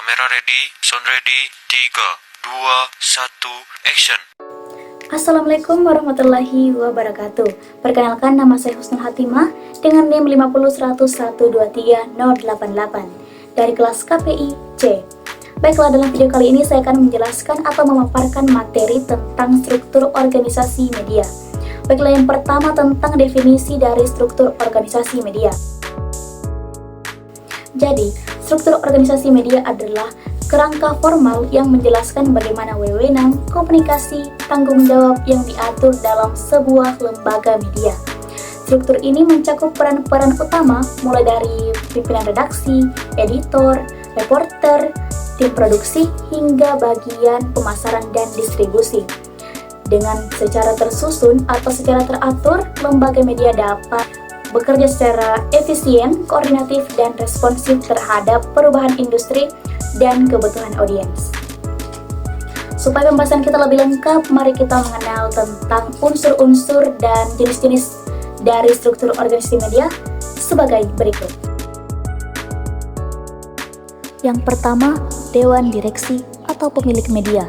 Kamera ready, sound ready, 3, 2, 1, action. Assalamualaikum warahmatullahi wabarakatuh. Perkenalkan, nama saya Husnul Hatimah dengan NIM 501123088 dari kelas KPI C. Baiklah, dalam video kali ini saya akan menjelaskan atau memaparkan materi tentang struktur organisasi media. Baiklah, yang pertama tentang definisi dari struktur organisasi media. Jadi, struktur organisasi media adalah kerangka formal yang menjelaskan bagaimana wewenang, komunikasi, tanggung jawab yang diatur dalam sebuah lembaga media. Struktur ini mencakup peran-peran utama mulai dari pimpinan redaksi, editor, reporter, tim produksi, hingga bagian pemasaran dan distribusi. Dengan secara tersusun atau secara teratur, lembaga media dapat bekerja secara efisien, koordinatif, dan responsif terhadap perubahan industri dan kebutuhan audiens. Supaya pembahasan kita lebih lengkap, mari kita mengenal tentang unsur-unsur dan jenis-jenis dari struktur organisasi media sebagai berikut. Yang pertama, Dewan Direksi atau pemilik media.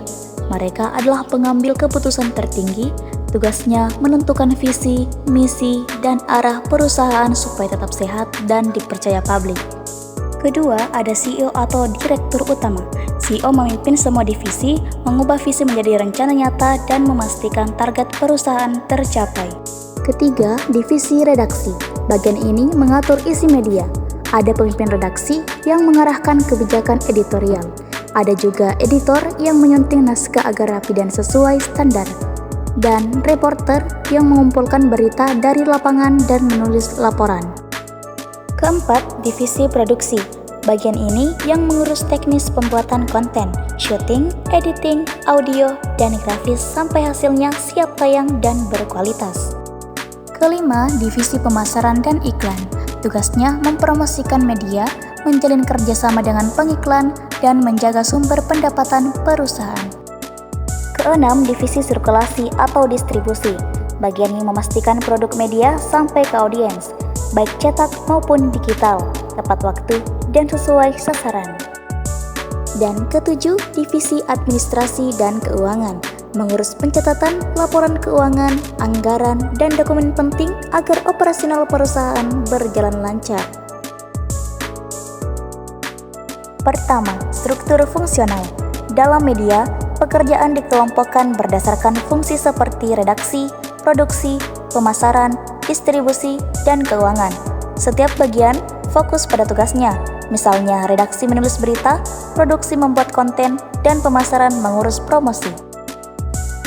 Mereka adalah pengambil keputusan tertinggi. Tugasnya menentukan visi, misi, dan arah perusahaan supaya tetap sehat dan dipercaya publik. Kedua, ada CEO atau Direktur Utama. CEO memimpin semua divisi, mengubah visi menjadi rencana nyata, dan memastikan target perusahaan tercapai. Ketiga, Divisi Redaksi. Bagian ini mengatur isi media. Ada pemimpin redaksi yang mengarahkan kebijakan editorial. Ada juga editor yang menyunting naskah agar rapi dan sesuai standar. Dan reporter yang mengumpulkan berita dari lapangan dan menulis laporan. Keempat, divisi produksi. Bagian ini yang mengurus teknis pembuatan konten, syuting, editing, audio, dan grafis sampai hasilnya siap tayang dan berkualitas. Kelima, divisi pemasaran dan iklan. Tugasnya mempromosikan media, menjalin kerjasama dengan pengiklan, dan menjaga sumber pendapatan perusahaan. Keenam, divisi sirkulasi atau distribusi. Bagian yang memastikan produk media sampai ke audiens, baik cetak maupun digital, tepat waktu dan sesuai sasaran. Dan ketujuh, divisi administrasi dan keuangan. Mengurus pencatatan, laporan keuangan, anggaran, dan dokumen penting agar operasional perusahaan berjalan lancar. Pertama, struktur fungsional. Dalam media, pekerjaan dikelompokkan berdasarkan fungsi seperti redaksi, produksi, pemasaran, distribusi, dan keuangan. Setiap bagian fokus pada tugasnya, misalnya redaksi menulis berita, produksi membuat konten, dan pemasaran mengurus promosi.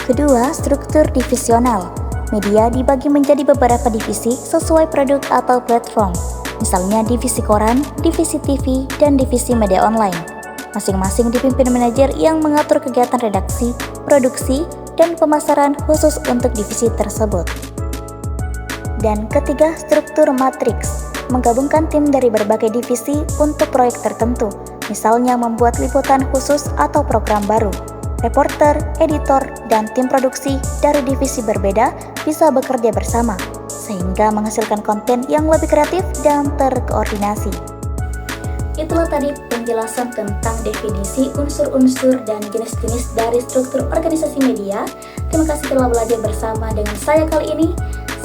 Kedua, struktur divisional. Media dibagi menjadi beberapa divisi sesuai produk atau platform, misalnya divisi koran, divisi TV, dan divisi media online. Masing-masing dipimpin manajer yang mengatur kegiatan redaksi, produksi, dan pemasaran khusus untuk divisi tersebut. Dan ketiga, struktur matriks. Menggabungkan tim dari berbagai divisi untuk proyek tertentu, misalnya membuat liputan khusus atau program baru. Reporter, editor, dan tim produksi dari divisi berbeda bisa bekerja bersama, sehingga menghasilkan konten yang lebih kreatif dan terkoordinasi. Itulah tadi penjelasan tentang definisi unsur-unsur dan jenis-jenis dari struktur organisasi media. Terima kasih telah belajar bersama dengan saya kali ini.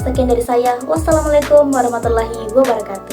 Sekian dari saya. Wassalamualaikum warahmatullahi wabarakatuh.